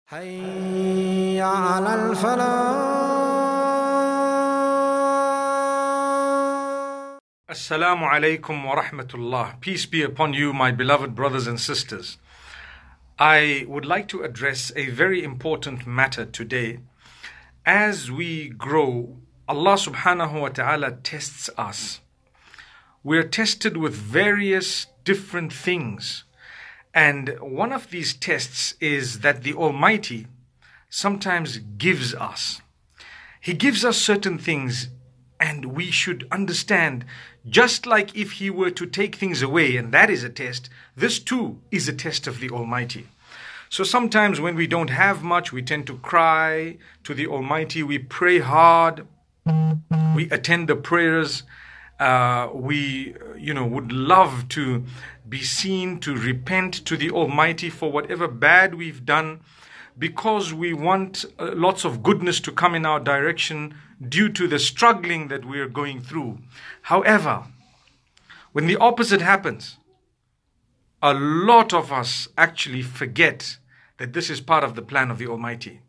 حي على الفلاح. Assalamu alaikum wa rahmatullah. Peace be upon you, my beloved brothers and sisters. I would like to address a very important matter today. As we grow, Allah subhanahu wa ta'ala tests us. We're tested with various different things. And one of these tests is that the Almighty sometimes gives us. He gives us certain things, and we should understand, just like if He were to take things away, and that is a test, this too is a test of the Almighty. So sometimes when we don't have much, we tend to cry to the Almighty, we pray hard, we attend the prayers, we would love to be seen to repent to the Almighty for whatever bad we've done, because we want lots of goodness to come in our direction due to the struggling that we are going through. However, when the opposite happens, a lot of us actually forget that this is part of the plan of the Almighty.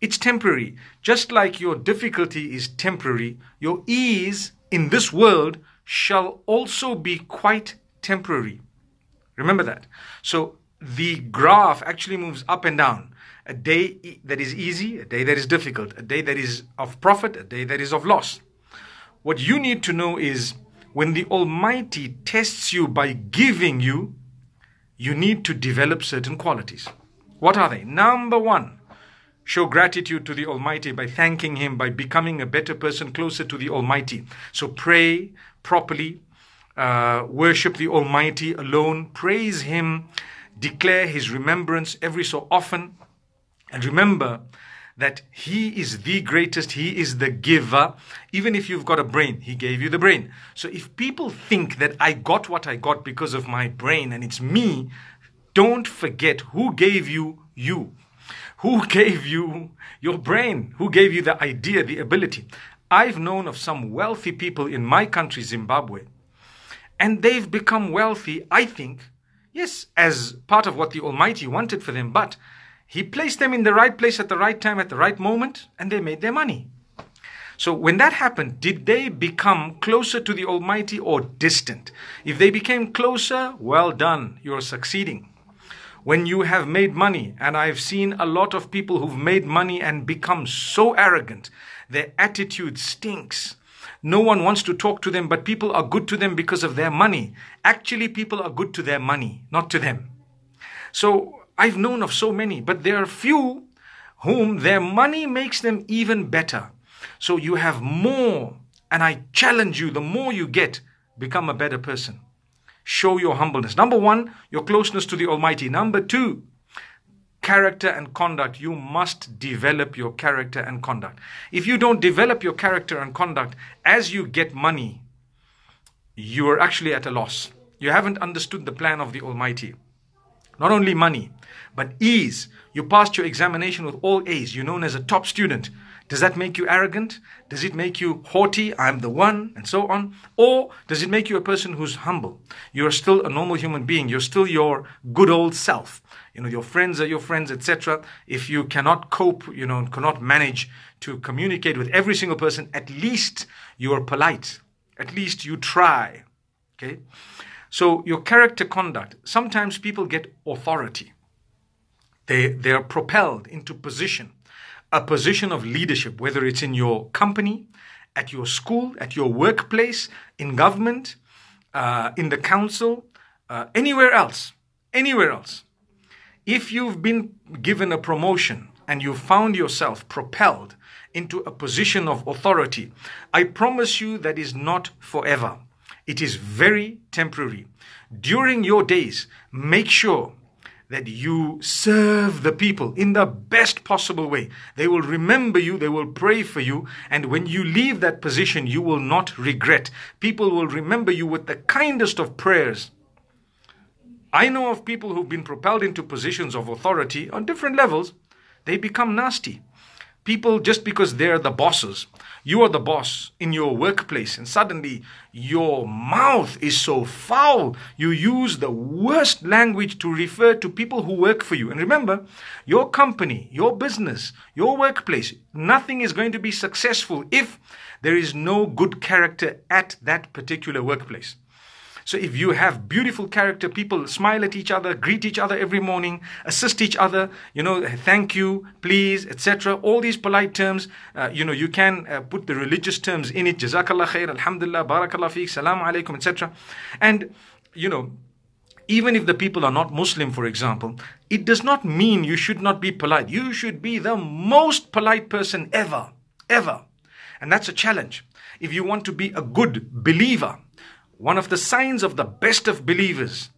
It's temporary. Just like your difficulty is temporary, your ease in this world shall also be quite temporary. Remember that. So the graph actually moves up and down. A day that is easy, a day that is difficult, a day that is of profit, a day that is of loss. What you need to know is, when the Almighty tests you by giving you, you need to develop certain qualities. What are they? Number one, show gratitude to the Almighty by thanking Him, by becoming a better person, closer to the Almighty. So pray properly, worship the Almighty alone, praise Him, declare His remembrance every so often. And remember that He is the greatest, He is the giver. Even if you've got a brain, He gave you the brain. So if people think that I got what I got because of my brain and it's me, don't forget who gave you you. Who gave you your brain? Who gave you the idea, the ability? I've known of some wealthy people in my country, Zimbabwe, and they've become wealthy, I think, yes, as part of what the Almighty wanted for them, but He placed them in the right place at the right time, at the right moment, and they made their money. So when that happened, did they become closer to the Almighty or distant? If they became closer, well done, you're succeeding. When you have made money, and I've seen a lot of people who've made money and become so arrogant, their attitude stinks. No one wants to talk to them, but people are good to them because of their money. Actually, people are good to their money, not to them. So I've known of so many, but there are few whom their money makes them even better. So you have more, and I challenge you, the more you get, become a better person. Show your humbleness. Number one, your closeness to the Almighty. Number two, character and conduct. You must develop your character and conduct. If you don't develop your character and conduct, as you get money, you are actually at a loss. You haven't understood the plan of the Almighty. Not only money, but ease. You passed your examination with all A's. You're known as a top student. Does that make you arrogant? Does it make you haughty? I'm the one, and so on. Or does it make you a person who's humble? You're still a normal human being. You're still your good old self. Your friends are your friends, etc. If you cannot cope, cannot manage to communicate with every single person, at least you are polite. At least you try. Okay? So your character conduct. Sometimes people get authority. They are propelled into position. A position of leadership, whether it's in your company, at your school, at your workplace, in government, in the council, anywhere else. If you've been given a promotion and you found yourself propelled into a position of authority, I promise you that is not forever. It is very temporary. During your days, make sure that you serve the people in the best possible way. They will remember you, they will pray for you, and when you leave that position, you will not regret. People will remember you with the kindest of prayers. I know of people who've been propelled into positions of authority on different levels. They become nasty. People, just because they're the bosses, you are the boss in your workplace, and suddenly your mouth is so foul. You use the worst language to refer to people who work for you. And remember, your company, your business, your workplace, nothing is going to be successful if there is no good character at that particular workplace. So if you have beautiful character, people smile at each other, greet each other every morning, assist each other, thank you, please, etc. All these polite terms, you can put the religious terms in it. Jazakallah khair, alhamdulillah, barakallah feek, salam alaikum, etc. And, even if the people are not Muslim, for example, it does not mean you should not be polite. You should be the most polite person ever, ever. And that's a challenge. If you want to be a good believer, one of the signs of the best of believers,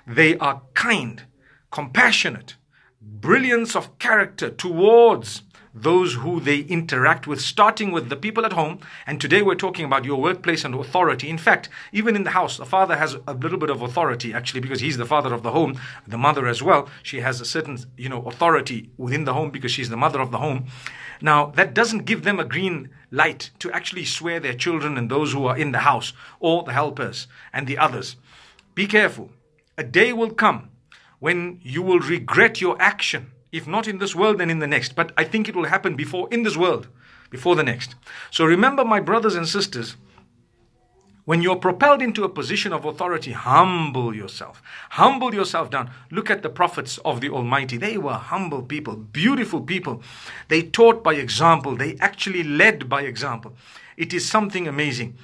they are kind, compassionate, brilliance of character towards those who they interact with, starting with the people at home. And today we're talking about your workplace and authority. In fact, even in the house, the father has a little bit of authority, actually, because he's the father of the home. The mother as well, she has a certain, authority within the home because she's the mother of the home. Now, that doesn't give them a green light to actually swear their children and those who are in the house, or the helpers and the others. Be careful. A day will come when you will regret your action, if not in this world, then in the next. But I think it will happen in this world, before the next. So remember, my brothers and sisters, when you're propelled into a position of authority, humble yourself. Humble yourself down. Look at the prophets of the Almighty. They were humble people, beautiful people. They taught by example. They actually led by example. It is something amazing.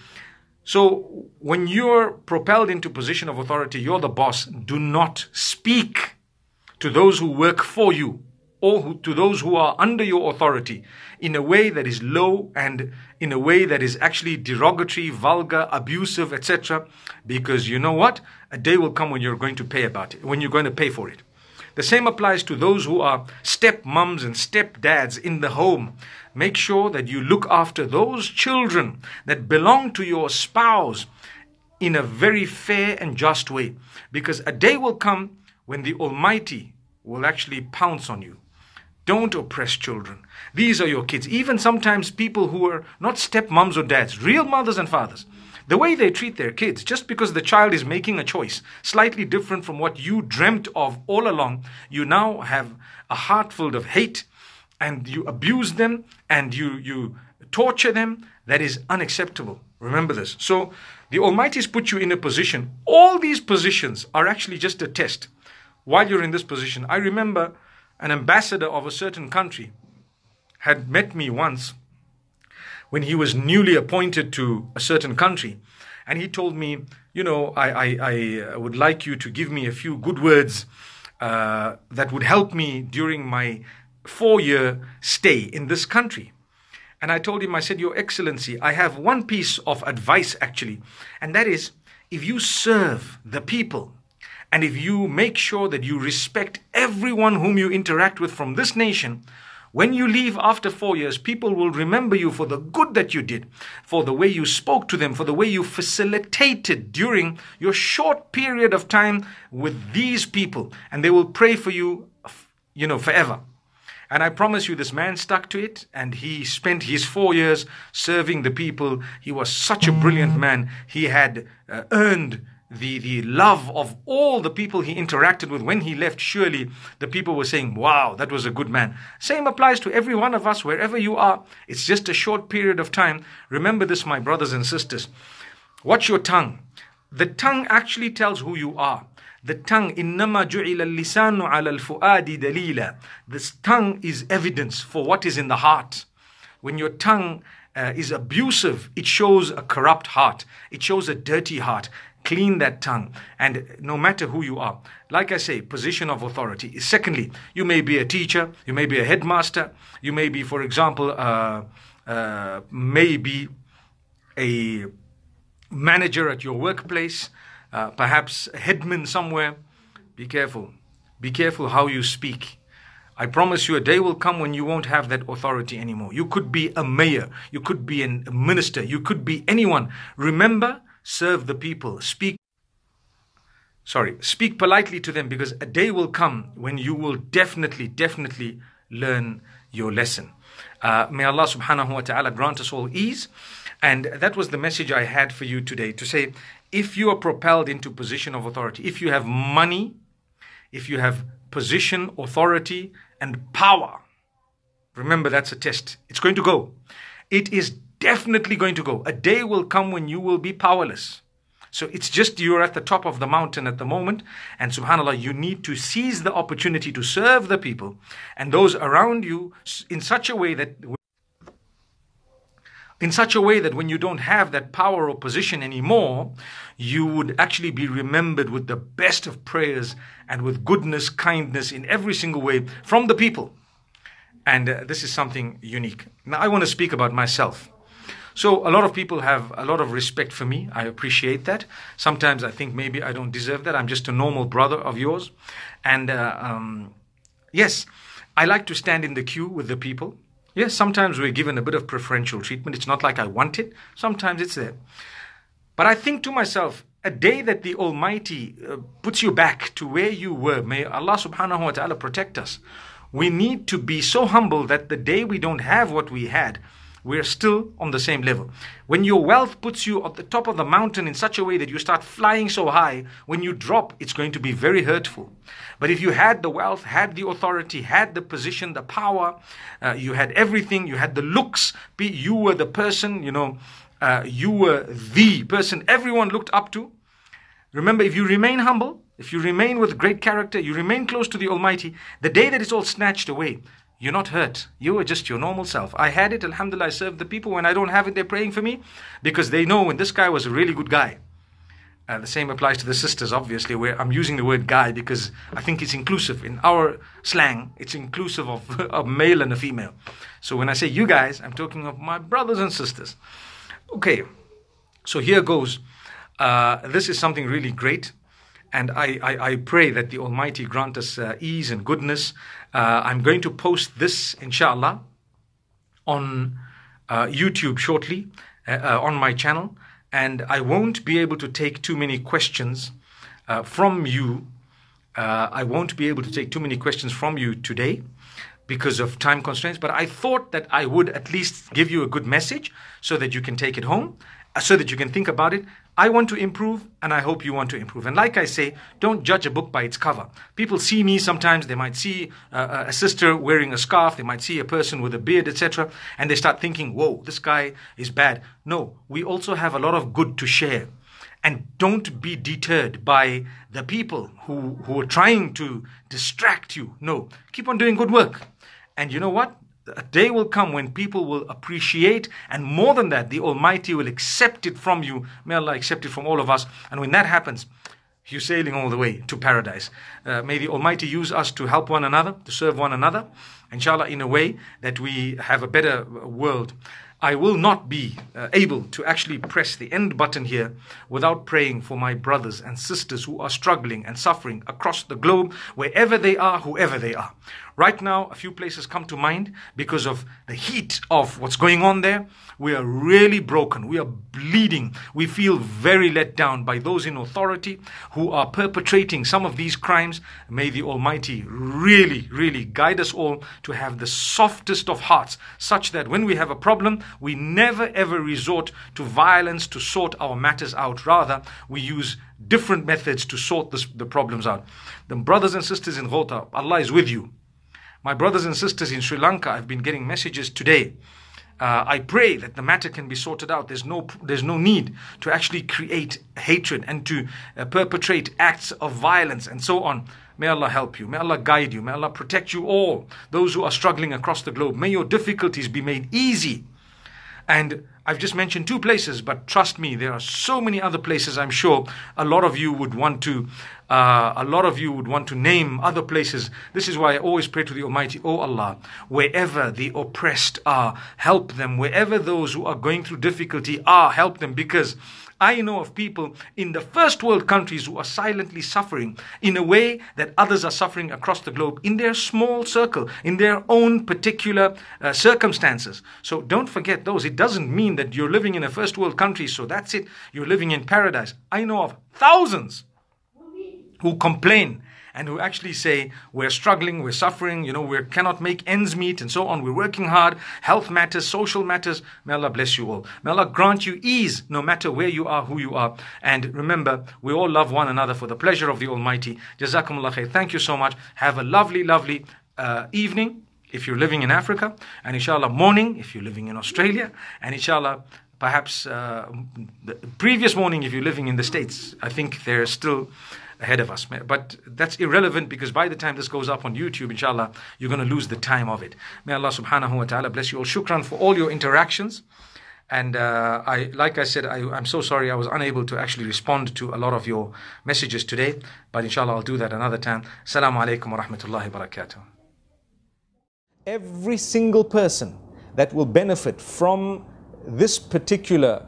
So when you're propelled into position of authority, you're the boss. Do not speak to those who work for you, or to those who are under your authority, in a way that is low and in a way that is actually derogatory, vulgar, abusive, etc. Because you know what? A day will come when you're going to pay about it, when you're going to pay for it. The same applies to those who are stepmoms and stepdads in the home. Make sure that you look after those children that belong to your spouse in a very fair and just way. Because a day will come when the Almighty will actually pounce on you. Don't oppress children. These are your kids. Even sometimes people who are not stepmoms or dads, real mothers and fathers, the way they treat their kids, just because the child is making a choice slightly different from what you dreamt of all along, you now have a heart full of hate, and you abuse them and you torture them. That is unacceptable. Remember this. So the Almighty has put you in a position. All these positions are actually just a test. While you're in this position, I remember an ambassador of a certain country had met me once when he was newly appointed to a certain country. And he told me, I would like you to give me a few good words that would help me during my 4-year stay in this country. And I told him, I said, Your Excellency, I have one piece of advice actually. And that is, if you serve the people, and if you make sure that you respect everyone whom you interact with from this nation, when you leave after 4 years, people will remember you for the good that you did, for the way you spoke to them, for the way you facilitated during your short period of time with these people. And they will pray for you, forever. And I promise you, this man stuck to it, and he spent his 4 years serving the people. He was such a brilliant man. He had earned the love of all the people he interacted with. When he left, surely the people were saying, wow, that was a good man. Same applies to every one of us, wherever you are. It's just a short period of time. Remember this, my brothers and sisters. Watch your tongue. The tongue actually tells who you are. The tongue, إِنَّمَا جُعِلَ اللِّسَانُ عَلَى الْفُؤَادِ دَلِيلًا. This tongue is evidence for what is in the heart. When your tongue is abusive, it shows a corrupt heart. It shows a dirty heart. Clean that tongue. And no matter who you are, like I say, position of authority. Secondly, you may be a teacher, you may be a headmaster, you may be, for example, maybe a manager at your workplace, perhaps a headman somewhere. Be careful. Be careful how you speak. I promise you, a day will come when you won't have that authority anymore. You could be a mayor, you could be a minister, you could be anyone. Remember, serve the people. Speak politely to them, because a day will come when you will definitely learn your lesson. May Allah subhanahu wa ta'ala grant us all ease. And that was the message I had for you today, to say, if you are propelled into position of authority, if you have money, if you have position, authority, and power, remember that's a test. It's going to go. It is definitely going to go. A day will come when you will be powerless. So it's just you're at the top of the mountain at the moment, and subhanAllah, you need to seize the opportunity to serve the people and those around you in such a way that when you don't have that power or position anymore, you would actually be remembered with the best of prayers and with goodness, kindness in every single way from the people. And this is something unique. Now I want to speak about myself. So a lot of people have a lot of respect for me. I appreciate that. Sometimes I think maybe I don't deserve that. I'm just a normal brother of yours. And yes, I like to stand in the queue with the people. Yes, sometimes we're given a bit of preferential treatment. It's not like I want it. Sometimes it's there. But I think to myself, a day that the Almighty puts you back to where you were, may Allah subhanahu wa ta'ala protect us. We need to be so humble that the day we don't have what we had, we're still on the same level. When your wealth puts you at the top of the mountain in such a way that you start flying so high, when you drop, it's going to be very hurtful. But if you had the wealth, had the authority, had the position, the power, you had everything, you had the looks, you were the person, you were the person everyone looked up to. Remember, if you remain humble, if you remain with great character, you remain close to the Almighty, the day that it's all snatched away, you're not hurt. You are just your normal self. I had it, alhamdulillah, I serve the people. When I don't have it, they're praying for me because they know when this guy was a really good guy. The same applies to the sisters, obviously, where I'm using the word guy because I think it's inclusive. In our slang, it's inclusive of a male and a female. So when I say you guys, I'm talking of my brothers and sisters. Okay, so here goes. This is something really great. And I pray that the Almighty grant us ease and goodness. I'm going to post this, inshallah, on YouTube shortly, on my channel. And I won't be able to take too many questions from you. I won't be able to take too many questions from you today because of time constraints. But I thought that I would at least give you a good message so that you can take it home, so that you can think about it. I want to improve, and I hope you want to improve. And like I say, don't judge a book by its cover. People see me sometimes, they might see a sister wearing a scarf, they might see a person with a beard, etc. And they start thinking, whoa, this guy is bad. No, we also have a lot of good to share. And don't be deterred by the people who are trying to distract you. No, keep on doing good work. And you know what? A day will come when people will appreciate, and more than that, the Almighty will accept it from you. May Allah accept it from all of us. And when that happens, you're sailing all the way to paradise. May the Almighty use us to help one another, to serve one another, inshallah, in a way that we have a better world. I will not be able to actually press the end button here without praying for my brothers and sisters who are struggling and suffering across the globe, wherever they are, whoever they are. Right now, a few places come to mind because of the heat of what's going on there. We are really broken. We are bleeding. We feel very let down by those in authority who are perpetrating some of these crimes. May the Almighty really, really guide us all to have the softest of hearts, such that when we have a problem, we never ever resort to violence to sort our matters out. Rather, we use different methods to sort the problems out. The brothers and sisters in Ghouta, Allah is with you. My brothers and sisters in Sri Lanka, I've been getting messages today. I pray that the matter can be sorted out. There's no need to actually create hatred and to perpetrate acts of violence and so on. May Allah help you. May Allah guide you. May Allah protect you all. Those who are struggling across the globe, may your difficulties be made easy. And I've just mentioned 2 places, but trust me, there are so many other places. I'm sure a lot of you would want to name other places. This is why I always pray to the Almighty, oh Allah, wherever the oppressed are, help them. Wherever those who are going through difficulty are, help them. Because I know of people in the first world countries who are silently suffering in a way that others are suffering across the globe in their small circle, in their own particular circumstances. So don't forget those. It doesn't mean that you're living in a first world country, so that's it. You're living in paradise. I know of thousands who complain and who actually say, we're struggling, we're suffering, we cannot make ends meet and so on. We're working hard. Health matters, social matters. May Allah bless you all. May Allah grant you ease no matter where you are, who you are. And remember, we all love one another for the pleasure of the Almighty. Jazakumullah khair. Thank you so much. Have a lovely, lovely evening if you're living in Africa, and inshallah morning if you're living in Australia, and inshallah perhaps the previous morning if you're living in the States. I think they're still ahead of us, but that's irrelevant, because by the time this goes up on YouTube, inshallah, you're going to lose the time of it. May Allah subhanahu wa ta'ala bless you all. Shukran for all your interactions. And like I said, I'm so sorry I was unable to actually respond to a lot of your messages today, but inshallah I'll do that another time. Assalamu alaikum wa rahmatullahi wa barakatuh. Every single person that will benefit from this particular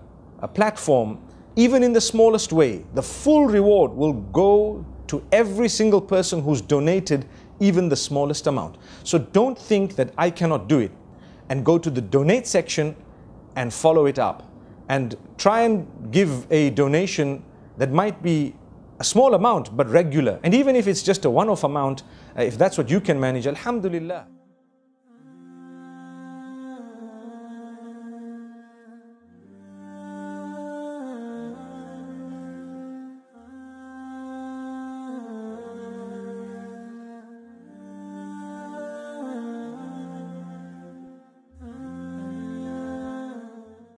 platform, even in the smallest way, the full reward will go to every single person who's donated even the smallest amount. So don't think that I cannot do it, and go to the donate section and follow it up, and try and give a donation that might be a small amount but regular. And even if it's just a one-off amount, if that's what you can manage, alhamdulillah.